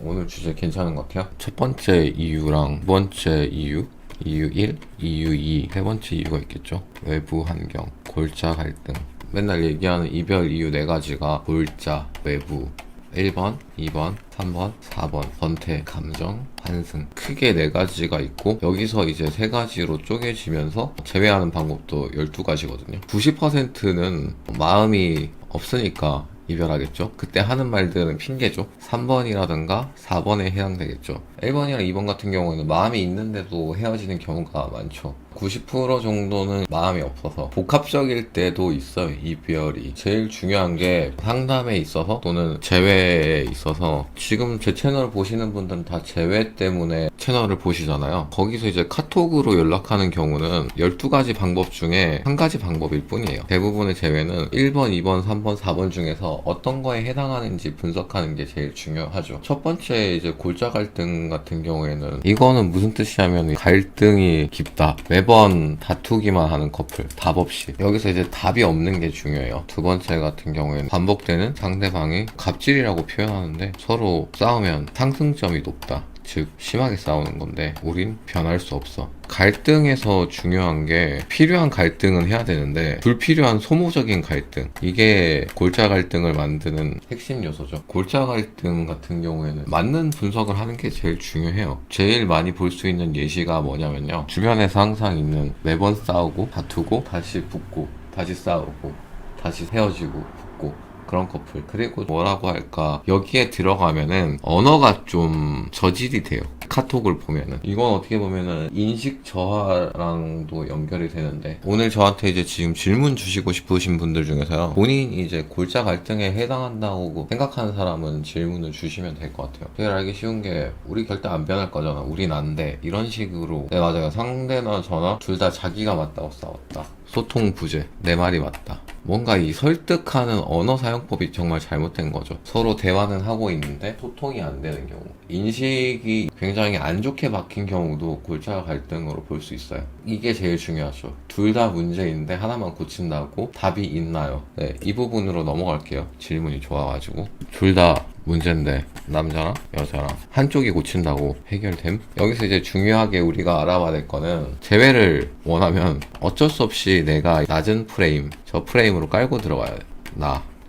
오늘 주제 괜찮은 것 같아요. 첫 번째 이유랑 두 번째 이유, 이유 1, 이유 2, 세 번째 이유가 있겠죠. 외부 환경, 골자 갈등. 맨날 얘기하는 이별 이유 네 가지가 골자, 외부, 1번, 2번, 3번, 4번, 선택, 감정, 환승. 크게 네 가지가 있고, 여기서 이제 세 가지로 쪼개지면서 제외하는 방법도 12가지거든요. 90%는 마음이 없으니까 이별하겠죠. 그때 하는 말들은 핑계죠. 3번이라든가 4번에 해당되겠죠. 1번이랑 2번 같은 경우는 마음이 있는데도 헤어지는 경우가 많죠. 90% 정도는 마음이 없어서 복합적일 때도 있어요. 이별이 제일 중요한 게 상담에 있어서 또는 재회에 있어서, 지금 제 채널 보시는 분들은 다 재회 때문에 채널을 보시잖아요. 거기서 이제 카톡으로 연락하는 경우는 12가지 방법 중에 한 가지 방법일 뿐이에요. 대부분의 재회는 1번, 2번, 3번, 4번 중에서 어떤 거에 해당하는지 분석하는 게 제일 중요하죠. 첫 번째 이제 골자 갈등 같은 경우에는, 이거는 무슨 뜻이냐면 갈등이 깊다, 매번 다투기만 하는 커플, 답 없이. 여기서 이제 답이 없는 게 중요해요. 두 번째 같은 경우에는 반복되는 상대방이 갑질이라고 표현하는데, 서로 싸우면 상승점이 높다, 즉 심하게 싸우는 건데 우린 변할 수 없어. 갈등에서 중요한 게, 필요한 갈등은 해야 되는데 불필요한 소모적인 갈등, 이게 골자 갈등을 만드는 핵심 요소죠. 골자 갈등 같은 경우에는 맞는 분석을 하는 게 제일 중요해요. 제일 많이 볼 수 있는 예시가 뭐냐면요, 주변에서 항상 있는 매번 싸우고 다투고 다시 붙고 다시 싸우고 다시 헤어지고 붙고 그런 커플. 그리고 뭐라고 할까, 여기에 들어가면은 언어가 좀 저질이 돼요. 카톡을 보면은 이건 어떻게 보면은 인식 저하랑도 연결이 되는데, 오늘 저한테 이제 지금 질문 주시고 싶으신 분들 중에서요, 본인이 이제 골자 갈등에 해당한다고 생각하는 사람은 질문을 주시면 될 것 같아요. 제일 알기 쉬운 게, 우리 절대 안 변할 거잖아, 우린 안 돼, 이런 식으로. 네, 맞아요. 상대나 저나 둘 다 자기가 맞다고 싸웠다, 소통 부재, 내 말이 맞다. 뭔가 이 설득하는 언어 사용법이 정말 잘못된 거죠. 서로 대화는 하고 있는데 소통이 안 되는 경우, 인식이 굉장히 안 좋게 박힌 경우도 골자 갈등으로 볼 수 있어요. 이게 제일 중요하죠. 둘 다 문제인데 하나만 고친다고 답이 있나요? 네, 이 부분으로 넘어갈게요. 질문이 좋아가지고. 둘 다 문제인데 남자랑 여자랑 한쪽이 고친다고 해결됨? 여기서 이제 중요하게 우리가 알아봐야 될 거는, 재회를 원하면 어쩔 수 없이 내가 낮은 프레임, 저 프레임으로 깔고 들어가야 돼.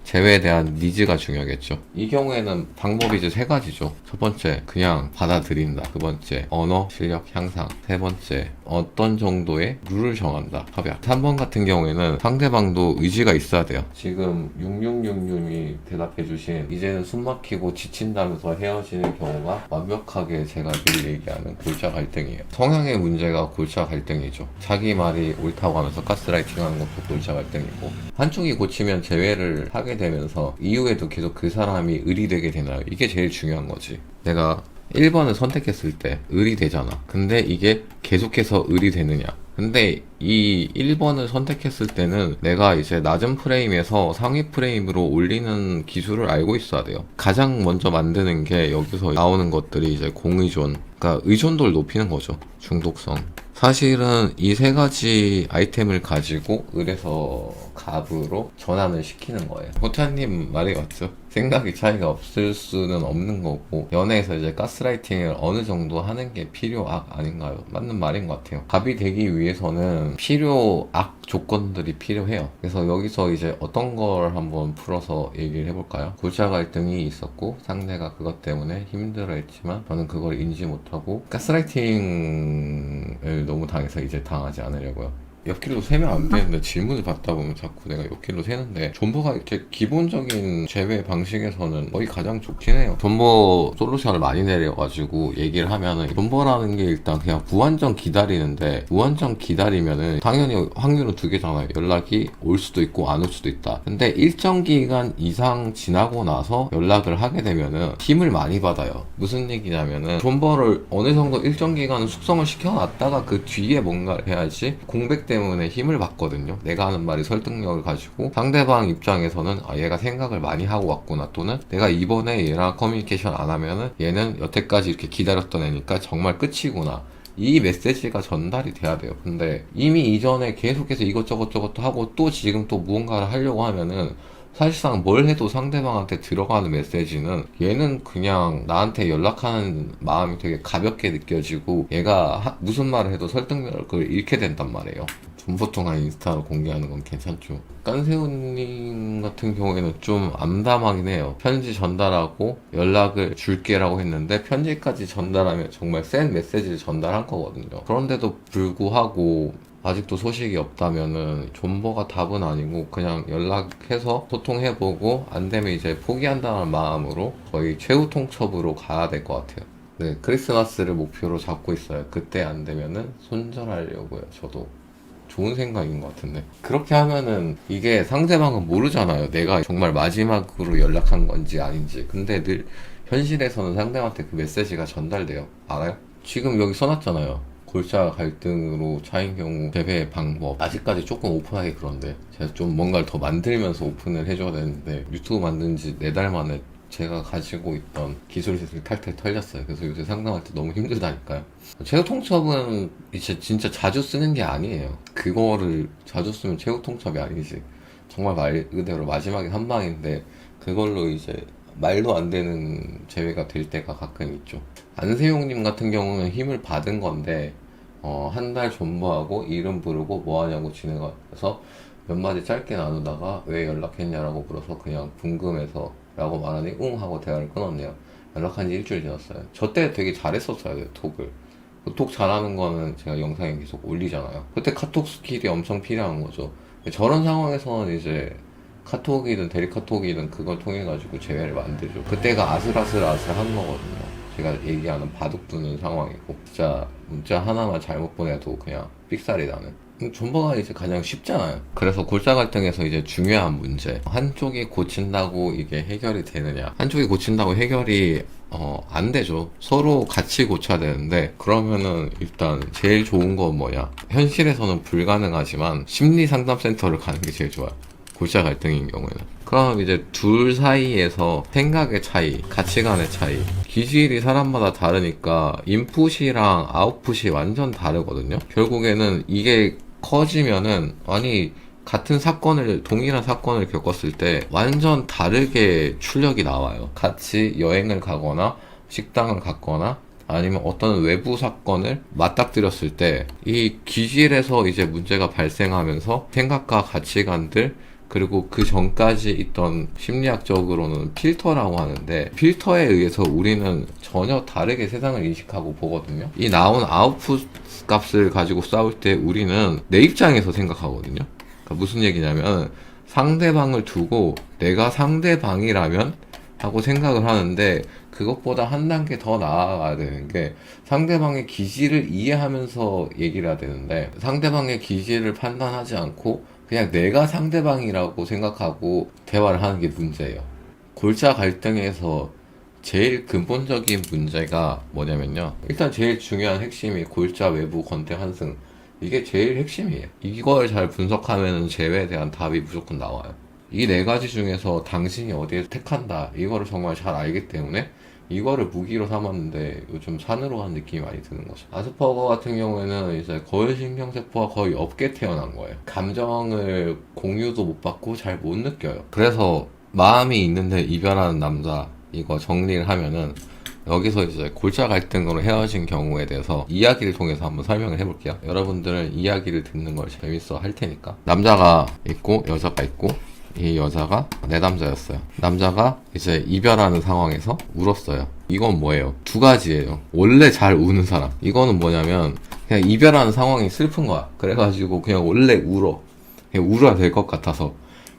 재회에 대한 니즈가 중요하겠죠. 이 경우에는 방법이 이제 세 가지죠. 첫 번째, 그냥 받아들인다. 두 번째, 언어 실력 향상. 세 번째, 어떤 정도의 룰을 정한다. 협약. 3번 같은 경우에는 상대방도 의지가 있어야 돼요. 지금 6666님이 대답해주신, 이제는 숨 막히고 지친다면서 헤어지는 경우가 완벽하게 제가 늘 얘기하는 골자 갈등이에요. 성향의 문제가 골자 갈등이죠. 자기 말이 옳다고 하면서 가스라이팅 하는 것도 골자 갈등이고, 한쪽이 고치면 재회를 하게 되면서 이후에도 계속 그 사람이 의리되게 되나요? 이게 제일 중요한 거지. 내가 1번을 선택했을 때 의리되잖아. 근데 이게 계속해서 의리되느냐? 근데 이 1번을 선택했을 때는 내가 이제 낮은 프레임에서 상위 프레임으로 올리는 기술을 알고 있어야 돼요. 가장 먼저 만드는 게, 여기서 나오는 것들이 이제 공의존, 그러니까 의존도를 높이는 거죠. 중독성. 사실은 이 세 가지 아이템을 가지고 을에서 갑으로 전환을 시키는 거예요. 호타님 말이 맞죠? 생각이 차이가 없을 수는 없는 거고, 연애에서 이제 가스라이팅을 어느 정도 하는 게 필요악 아닌가요? 맞는 말인 것 같아요. 갑이 되기 위해서는 필요악 조건들이 필요해요. 그래서 여기서 이제 어떤 걸 한번 풀어서 얘기를 해볼까요? 골자 갈등이 있었고 상대가 그것 때문에 힘들어했지만 저는 그걸 인지 못하고 가스라이팅을 너무 당해서 이제 당하지 않으려고요. 옆길로 세면 안 되는데 질문을 받다 보면 자꾸 내가 옆길로 세는데, 존버가 이렇게 기본적인 재회 방식에서는 거의 가장 좋긴 해요. 존버 솔루션을 많이 내려가지고 얘기를 하면은, 존버라는 게 일단 그냥 무한정 기다리는데, 무한정 기다리면은 당연히 확률은 두 개잖아요. 연락이 올 수도 있고 안 올 수도 있다. 근데 일정 기간 이상 지나고 나서 연락을 하게 되면은 힘을 많이 받아요. 무슨 얘기냐면은, 존버를 어느 정도 일정 기간 숙성을 시켜놨다가 그 뒤에 뭔가를 해야지 공백 때문에 힘을 받거든요. 내가 하는 말이 설득력을 가지고, 상대방 입장에서는 얘가 생각을 많이 하고 왔구나, 또는 내가 이번에 얘랑 커뮤니케이션 안 하면은 얘는 여태까지 이렇게 기다렸던 애니까 정말 끝이구나, 이 메시지가 전달이 돼야 돼요. 근데 이미 이전에 계속해서 이것저것 하고 또 지금 또 무언가를 하려고 하면은 사실상 뭘 해도 상대방한테 들어가는 메시지는 얘는 그냥 나한테 연락하는 마음이 되게 가볍게 느껴지고 얘가 무슨 말을 해도 설득력을 잃게 된단 말이에요. 전보통한 인스타로 공개하는 건 괜찮죠. 깐새우님 같은 경우에는 좀 암담하긴 해요. 편지 전달하고 연락을 줄게라고 했는데 편지까지 전달하면 정말 센 메시지를 전달한 거거든요. 그런데도 불구하고 아직도 소식이 없다면은 존버가 답은 아니고 그냥 연락해서 소통해보고 안 되면 이제 포기한다는 마음으로 거의 최후 통첩으로 가야 될 것 같아요. 네, 크리스마스를 목표로 잡고 있어요. 그때 안 되면은 손절하려고요. 저도 좋은 생각인 것 같은데 그렇게 하면은 이게 상대방은 모르잖아요. 내가 정말 마지막으로 연락한 건지 아닌지. 근데 늘 현실에서는 상대방한테 그 메시지가 전달돼요. 알아요? 지금 여기 써놨잖아요. 골자 갈등으로 차인 경우 재배 방법. 아직까지 조금 오픈하기 그런데 제가 좀 뭔가를 더 만들면서 오픈을 해줘야 되는데 유튜브 만든 지 4달 만에 제가 가지고 있던 기술셋을 탈탈 털렸어요. 그래서 요새 상담할 때 너무 힘들다니까요. 최후 통첩은 이제 진짜 자주 쓰는 게 아니에요. 그거를 자주 쓰면 최후 통첩이 아니지. 정말 말 그대로 마지막에 한 방인데 그걸로 이제 말도 안 되는 재회가 될 때가 가끔 있죠. 안세용님 같은 경우는 힘을 받은 건데 한 달 존버하고 이름 부르고 뭐하냐고 진행해서 몇 마디 짧게 나누다가 왜 연락했냐라고 물어서 그냥 궁금해서 라고 말하니 응 하고 대화를 끊었네요. 연락한 지 일주일 지났어요. 저 때 되게 잘했었어요. 톡을. 톡 잘하는 거는 제가 영상에 계속 올리잖아요. 그때 카톡 스킬이 엄청 필요한 거죠. 저런 상황에서는 이제 카톡이든 대리카톡이든 그걸 통해 가지고 재회를 만들죠. 그때가 아슬아슬한 거거든요. 제가 얘기하는 바둑 두는 상황이고 진짜 문자 하나만 잘못 보내도 그냥 삑살이 나는. 존버가 이제 가장 쉽잖아요. 그래서 골자 갈등에서 이제 중요한 문제. 한쪽이 고친다고 이게 해결이 되느냐. 한쪽이 고친다고 해결이 안 되죠. 서로 같이 고쳐야 되는데 그러면은 일단 제일 좋은 건 뭐냐. 현실에서는 불가능하지만 심리상담센터를 가는 게 제일 좋아요. 골자 갈등인 경우에는. 그럼 이제 둘 사이에서 생각의 차이, 가치관의 차이, 기질이 사람마다 다르니까 인풋이랑 아웃풋이 완전 다르거든요. 결국에는 이게 커지면은 아니 같은 사건을 동일한 사건을 겪었을 때 완전 다르게 출력이 나와요. 같이 여행을 가거나 식당을 갔거나 아니면 어떤 외부 사건을 맞닥뜨렸을 때 이 기질에서 이제 문제가 발생하면서 생각과 가치관들 그리고 그 전까지 있던 심리학적으로는 필터라고 하는데 필터에 의해서 우리는 전혀 다르게 세상을 인식하고 보거든요. 이 나온 아웃풋 값을 가지고 싸울 때 우리는 내 입장에서 생각하거든요. 그러니까 무슨 얘기냐면 상대방을 두고 내가 상대방이라면 하고 생각을 하는데 그것보다 한 단계 더 나아가야 되는 게 상대방의 기질을 이해하면서 얘기를 해야 되는데 상대방의 기질을 판단하지 않고 그냥 내가 상대방이라고 생각하고 대화를 하는 게 문제예요. 골자 갈등에서 제일 근본적인 문제가 뭐냐면요. 일단 제일 중요한 핵심이 골자 외부 건태 환승. 이게 제일 핵심이에요. 이걸 잘 분석하면 재회에 대한 답이 무조건 나와요. 이 4가지 중에서 당신이 어디에 택한다. 이거를 정말 잘 알기 때문에 이거를 무기로 삼았는데 요즘 산으로 간 느낌이 많이 드는 거죠. 아스퍼거 같은 경우에는 이제 거울신경세포가 거의 없게 태어난 거예요. 감정을 공유도 못 받고 잘 못 느껴요. 그래서 마음이 있는데 이별하는 남자 이거 정리를 하면은 여기서 이제 골자 갈등으로 헤어진 경우에 대해서 이야기를 통해서 한번 설명을 해볼게요. 여러분들은 이야기를 듣는 걸 재밌어 할 테니까. 남자가 있고 여자가 있고 이 여자가 내담자였어요. 남자가 이제 이별하는 상황에서 울었어요. 이건 뭐예요? 2가지예요. 원래 잘 우는 사람. 이거는 뭐냐면 그냥 이별하는 상황이 슬픈 거야. 그래가지고 그냥 원래 울어. 그냥 울어야 될 것 같아서.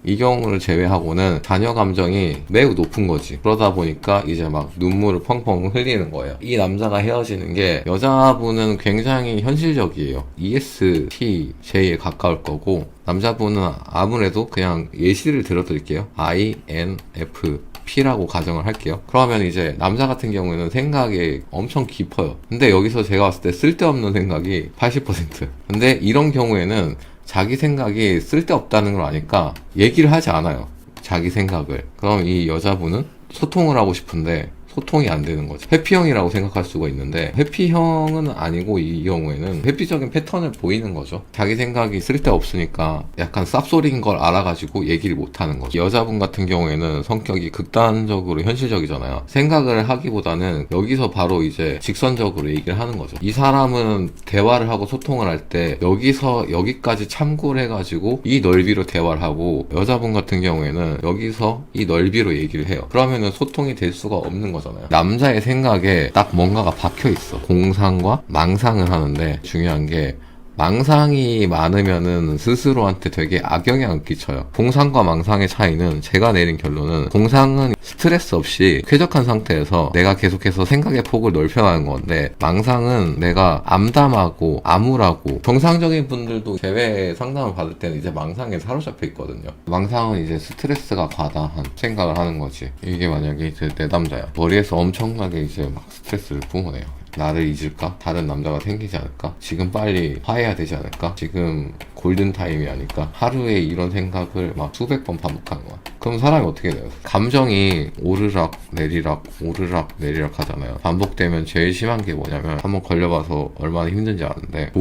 이 경우를 제외하고는 자녀 감정이 매우 높은 거지. 그러다 보니까 이제 막 눈물을 펑펑 흘리는 거예요. 이 남자가 헤어지는 게 여자분은 굉장히 현실적이에요. ESTJ에 가까울 거고 남자분은 아무래도 그냥 예시를 들어드릴게요. INFP라고 가정을 할게요. 그러면 이제 남자 같은 경우에는 생각이 엄청 깊어요. 근데 여기서 제가 봤을 때 쓸데없는 생각이 80%. 근데 이런 경우에는 자기 생각이 쓸데없다는 걸 아니까 얘기를 하지 않아요. 자기 생각을. 그럼 이 여자분은 소통을 하고 싶은데 소통이 안 되는 거지. 회피형이라고 생각할 수가 있는데 회피형은 아니고 이 경우에는 회피적인 패턴을 보이는 거죠. 자기 생각이 쓸데없으니까 약간 쌉소리인 걸 알아가지고 얘기를 못하는 거죠. 여자분 같은 경우에는 성격이 극단적으로 현실적이잖아요. 생각을 하기보다는 여기서 바로 이제 직선적으로 얘기를 하는 거죠. 이 사람은 대화를 하고 소통을 할 때 여기서 여기까지 참고를 해가지고 이 넓이로 대화를 하고, 여자분 같은 경우에는 여기서 이 넓이로 얘기를 해요. 그러면은 소통이 될 수가 없는 거잖아요. 남자의 생각에 딱 뭔가가 박혀 있어. 공상과 망상을 하는데 중요한 게, 망상이 많으면은 스스로한테 되게 악영향을 끼쳐요. 공상과 망상의 차이는, 제가 내린 결론은, 공상은 스트레스 없이 쾌적한 상태에서 내가 계속해서 생각의 폭을 넓혀가는 건데, 망상은 내가 암담하고 암울하고, 정상적인 분들도 제외 상담을 받을 때는 이제 망상에 사로잡혀 있거든요. 망상은 이제 스트레스가 과다한 생각을 하는 거지. 이게 만약에 이제 내 남자야. 머리에서 엄청나게 이제 막 스트레스를 뿜어내요. 나를 잊을까? 다른 남자가 생기지 않을까? 지금 빨리 화해해야 되지 않을까? 지금 골든타임이 아닐까? 하루에 이런 생각을 막 수백 번 반복하는 거야. 그럼 사람이 어떻게 돼요? 감정이 오르락 내리락 오르락 내리락 하잖아요. 반복되면 제일 심한 게 뭐냐면, 한번 걸려봐서 얼마나 힘든지 아는데,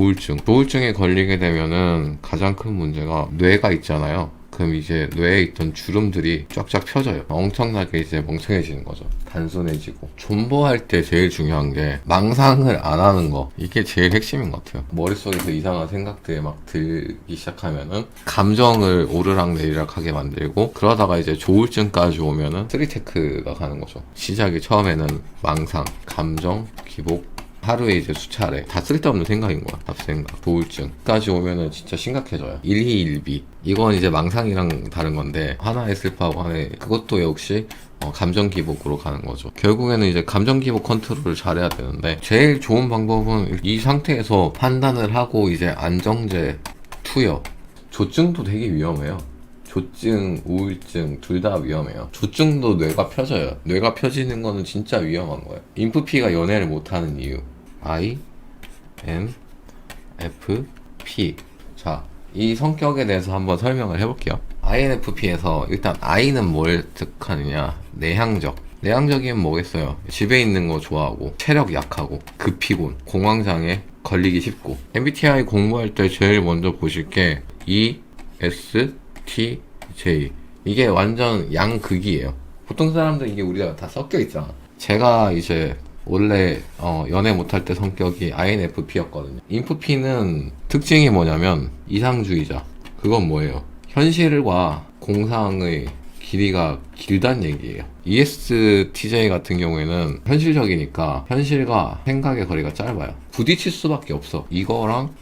조울증에 걸리게 되면은 가장 큰 문제가 뇌가 있잖아요. 그럼 이제 뇌에 있던 주름들이 쫙쫙 펴져요. 엄청나게 이제 멍청해지는 거죠. 단순해지고. 존버할 때 제일 중요한 게 망상을 안 하는 거. 이게 제일 핵심인 것 같아요. 머릿속에서 이상한 생각들이 막 들기 시작하면은 감정을 오르락 내리락 하게 만들고, 그러다가 이제 조울증까지 오면은 3테크가 가는 거죠. 시작이 처음에는 망상, 감정, 기복, 하루에 이제 수차례 다 쓸데없는 생각인 거야. 잡생각, 조울증까지 오면은 진짜 심각해져요. 일희일비. 이건 이제 망상이랑 다른 건데, 하나의 슬퍼하고 하나의, 그것도 역시 감정 기복으로 가는 거죠. 결국에는 이제 감정 기복 컨트롤을 잘해야 되는데, 제일 좋은 방법은 이 상태에서 판단을 하고 이제 안정제 투여. 조증도 되게 위험해요. 조증, 우울증 둘 다 위험해요. 조증도 뇌가 펴져요. 뇌가 펴지는 거는 진짜 위험한 거예요. 인프피가 연애를 못하는 이유. I, N, F, P. 자, 이 성격에 대해서 한번 설명을 해볼게요. INFP에서 일단 I는 뭘 뜻하느냐? 내향적. 내향적이면 뭐겠어요? 집에 있는 거 좋아하고, 체력 약하고, 급피곤, 공황장애 걸리기 쉽고. MBTI 공부할 때 제일 먼저 보실 게 ESTJ. 이게 완전 양극이에요. 보통 사람들 이게 우리가 다 섞여 있잖아. 제가 이제 원래 연애 못할 때 성격이 INFP였거든요. INFP는 특징이 뭐냐면 이상주의자. 그건 뭐예요? 현실과 공상의 길이가 길다는 얘기예요. ESTJ 같은 경우에는 현실적이니까 현실과 생각의 거리가 짧아요. 부딪힐 수밖에 없어. 이거랑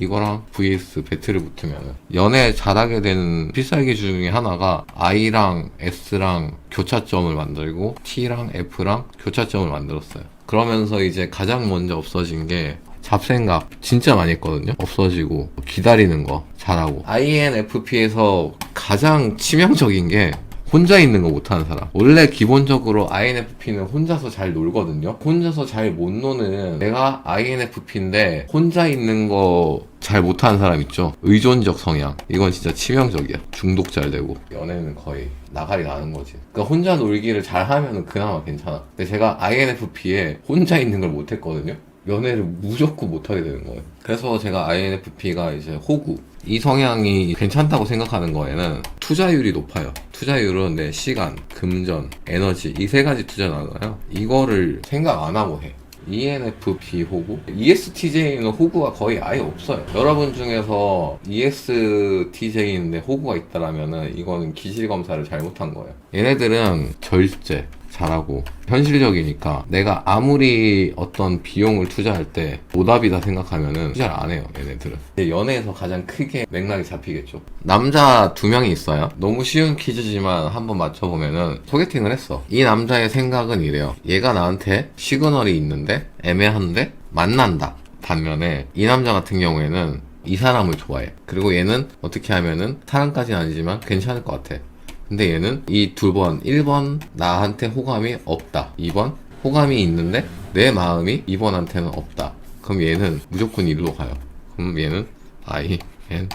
vs 배틀을 붙으면. 연애 잘하게 되는 필살기 중에 하나가 I랑 S랑 교차점을 만들고 T랑 F랑 교차점을 만들었어요. 그러면서 이제 가장 먼저 없어진 게 잡생각 진짜 많이 했거든요. 없어지고, 기다리는 거 잘하고. INFP에서 가장 치명적인 게 혼자 있는 거 못하는 사람. 원래 기본적으로 INFP는 혼자서 잘 놀거든요. 혼자서 잘 못 노는, 내가 INFP인데 혼자 있는 거 잘 못하는 사람 있죠. 의존적 성향. 이건 진짜 치명적이야. 중독 잘 되고, 연애는 거의 나가리 나는 거지. 그러니까 혼자 놀기를 잘 하면 그나마 괜찮아. 근데 제가 INFP에 혼자 있는 걸 못했거든요. 연애를 무조건 못하게 되는 거예요. 그래서 제가 INFP가 이제 호구, 이 성향이 괜찮다고 생각하는 거에는 투자율이 높아요. 투자율은 내 시간, 금전, 에너지, 이 세 가지 투자나잖아요. 이거를 생각 안 하고 해. ENFP 호구? ESTJ는 호구가 거의 아예 없어요. 여러분 중에서 ESTJ인데 호구가 있다라면은 이거는 기질 검사를 잘못한 거예요. 얘네들은 절제 잘하고 현실적이니까 내가 아무리 어떤 비용을 투자할 때 오답이다 생각하면은 투자를 안 해요. 얘네들은. 연애에서 가장 크게 맥락이 잡히겠죠. 남자 2명이 있어요. 너무 쉬운 퀴즈지만 한번 맞춰보면은, 소개팅을 했어. 이 남자의 생각은 이래요. 얘가 나한테 시그널이 있는데 애매한데 만난다. 반면에 이 남자 같은 경우에는 이 사람을 좋아해. 그리고 얘는 어떻게 하면은 사람까지는 아니지만 괜찮을 것 같아. 근데 얘는 이 2번, 1번 나한테 호감이 없다, 2번 호감이 있는데 내 마음이 2번한테는 없다. 그럼 얘는 무조건 일로 가요. 그럼 얘는 INFP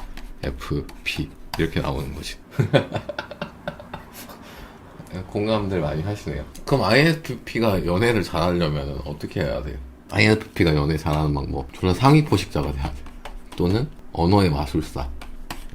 이렇게 나오는 거지. 공감들 많이 하시네요. 그럼 INFP가 연애를 잘하려면 어떻게 해야 돼요? INFP가 연애 잘하는 방법. 졸라 상위 포식자가 돼야 돼. 또는 언어의 마술사.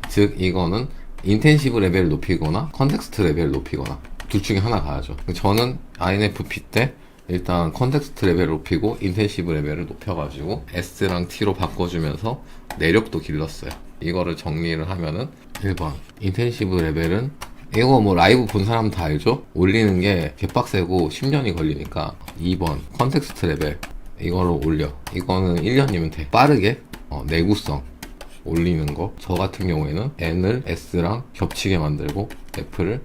즉 이거는 인텐시브 레벨을 높이거나 컨텍스트 레벨을 높이거나 둘 중에 하나 가야죠. 저는 INFP 때 일단 컨텍스트 레벨을 높이고 인텐시브 레벨을 높여가지고 S랑 T로 바꿔주면서 내력도 길렀어요. 이거를 정리를 하면은 1번 인텐시브 레벨은 이거 뭐 라이브 본 사람 다 알죠? 올리는 게 개빡세고 10년이 걸리니까 2번 컨텍스트 레벨 이거로 올려. 이거는 1년이면 돼. 빠르게 내구성 올리는 거. 저 같은 경우에는 N을 S랑 겹치게 만들고 F를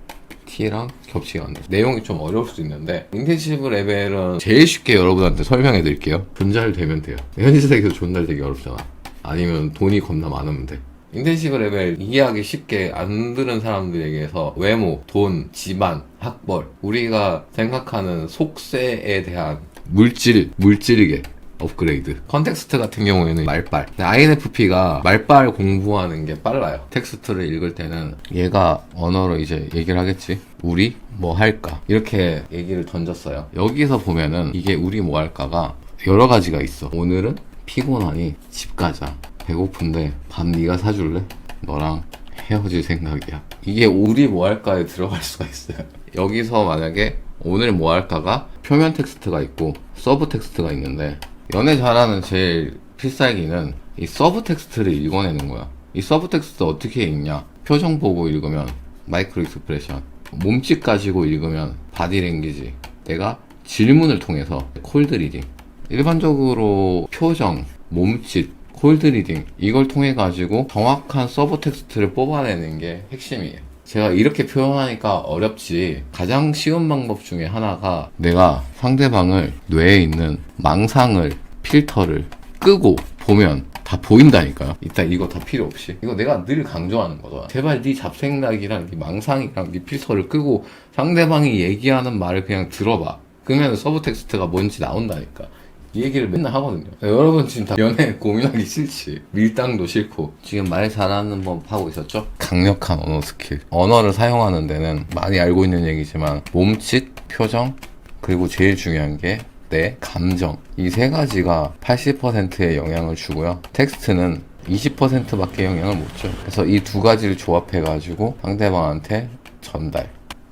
T랑 겹치게 만들고. 내용이 좀 어려울 수 있는데 인텐시브 레벨은 제일 쉽게 여러분한테 설명해 드릴게요. 전달되면 돼요. 현실 세계에서 전달되기 어렵잖아. 아니면 돈이 겁나 많으면 돼. 인텐시브 레벨 이해하기 쉽게 안 들은 사람들에게서 외모, 돈, 집안, 학벌, 우리가 생각하는 속세에 대한 물질이게 업그레이드. 컨텍스트 같은 경우에는 말빨. INFP가 말빨 공부하는 게 빨라요. 텍스트를 읽을 때는 얘가 언어로 이제 얘기를 하겠지. 우리 뭐 할까? 이렇게 얘기를 던졌어요. 여기서 보면은 이게 우리 뭐 할까가 여러 가지가 있어. 오늘은 피곤하니 집 가자. 배고픈데 밥 네가 사줄래? 너랑 헤어질 생각이야. 이게 우리 뭐 할까에 들어갈 수가 있어요. 여기서 만약에 오늘 뭐 할까가 표면 텍스트가 있고 서브 텍스트가 있는데 연애 잘하는 제일 필살기는 이 서브 텍스트를 읽어내는 거야. 이 서브 텍스트 어떻게 읽냐? 표정 보고 읽으면 마이크로 익스프레션, 몸짓 가지고 읽으면 바디 랭귀지, 내가 질문을 통해서 콜드 리딩. 일반적으로 표정, 몸짓, 콜드 리딩 이걸 통해 가지고 정확한 서브 텍스트를 뽑아내는 게 핵심이에요. 제가 이렇게 표현하니까 어렵지 가장 쉬운 방법 중에 하나가 내가 상대방을 뇌에 있는 망상을 필터를 끄고 보면 다 보인다니까요. 일단 이거 다 필요 없이 이거 내가 늘 강조하는 거잖아. 제발 네 잡생각이랑 네 망상이랑 네 필터를 끄고 상대방이 얘기하는 말을 그냥 들어봐. 그러면 서브 텍스트가 뭔지 나온다니까. 이 얘기를 맨날 하거든요. 여러분 지금 다 연애 고민하기 싫지. 밀당도 싫고. 지금 말 잘하는 법 하고 있었죠? 강력한 언어 스킬. 언어를 사용하는 데는 많이 알고 있는 얘기지만 몸짓, 표정, 그리고 제일 중요한 게 내 감정. 이 세 가지가 80%의 영향을 주고요. 텍스트는 20%밖에 영향을 못 줘. 그래서 이 두 가지를 조합해가지고 상대방한테 전달.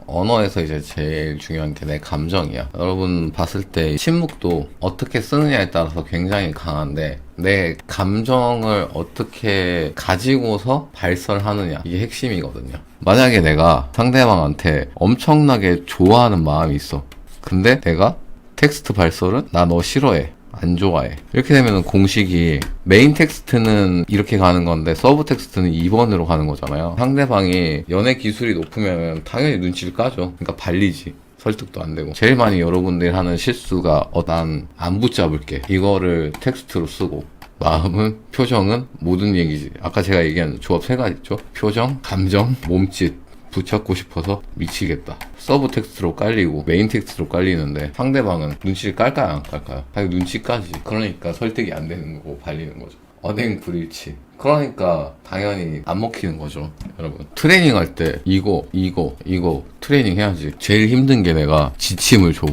언어에서 이제 제일 중요한 게 내 감정이야. 여러분 봤을 때 침묵도 어떻게 쓰느냐에 따라서 굉장히 강한데 내 감정을 어떻게 가지고서 발설하느냐 이게 핵심이거든요. 만약에 내가 상대방한테 엄청나게 좋아하는 마음이 있어. 근데 내가 텍스트 발설은 나 너 싫어해. 안 좋아해. 이렇게 되면 공식이 메인 텍스트는 이렇게 가는 건데 서브 텍스트는 2번으로 가는 거잖아요. 상대방이 연애 기술이 높으면 당연히 눈치를 까죠. 그러니까 발리지. 설득도 안 되고. 제일 많이 여러분들이 하는 실수가 난 안 붙잡을게. 이거를 텍스트로 쓰고 마음은, 표정은 모든 얘기지. 아까 제가 얘기한 조합 세 가지 있죠. 표정, 감정, 몸짓. 붙잡고 싶어서 미치겠다. 서브 텍스트로 깔리고 메인 텍스트로 깔리는데 상대방은 눈치를 깔까요 안 깔까요? 당연히 눈치까지. 그러니까 설득이 안 되는 거고 발리는 거죠. 언행 불일치. 그러니까 당연히 안 먹히는 거죠. 여러분 트레이닝 할 때 이거 트레이닝 해야지. 제일 힘든 게 내가 지침을 줘.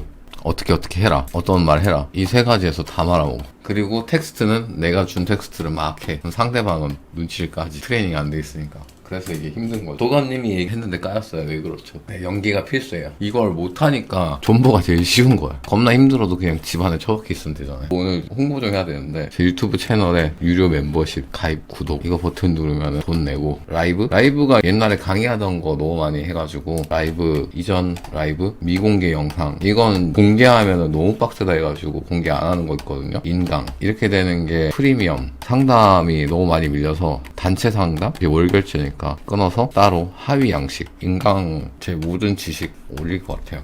어떻게 해라. 어떤 말 해라. 이 세 가지에서 다 말아먹어. 그리고 텍스트는 내가 준 텍스트를 막 해. 상대방은 눈치를 까지. 트레이닝이 안 돼 있으니까. 그래서 이게 힘든 거죠. 도감님이 얘기했는데 까였어요. 왜 그렇죠? 네, 연기가 필수예요. 이걸 못하니까 존버가 제일 쉬운 거야. 겁나 힘들어도 그냥 집안에 처박혀 있으면 되잖아요. 오늘 홍보 좀 해야 되는데 제 유튜브 채널에 유료 멤버십 가입 구독 이거 버튼 누르면 돈 내고 라이브가 옛날에 강의하던 거 너무 많이 해가지고 라이브 이전 라이브 미공개 영상 이건 공개하면 너무 빡세다 해가지고 공개 안 하는 거 있거든요. 인강 이렇게 되는 게 프리미엄 상담이 너무 많이 밀려서 단체 상담 이게 월결제니까 끊어서 따로 하위 양식 인강 제 모든 지식 올릴 것 같아요.